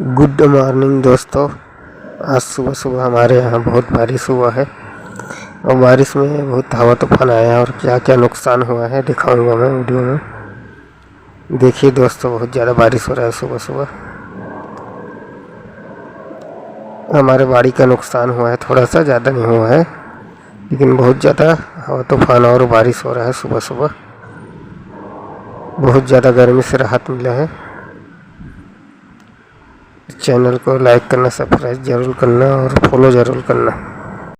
Good morning दोस्तों। आज सुबह सुबह हमारे यहाँ बहुत बारिश हुआ है और बारिश में बहुत हवा तूफान आया है और क्या क्या नुकसान हुआ है दिखाऊंगा मैं वीडियो में। देखिए दोस्तों, बहुत ज़्यादा बारिश हो रहा है सुबह सुबह। हमारे बाड़ी का नुकसान हुआ है, थोड़ा सा, ज़्यादा नहीं हुआ है, लेकिन बहुत ज़्यादा हवा तूफान और बारिश हो रहा है सुबह सुबह। बहुत ज़्यादा गर्मी से राहत मिला है। चैनल को लाइक करना, सब्सक्राइब ज़रूर करना और फॉलो ज़रूर करना।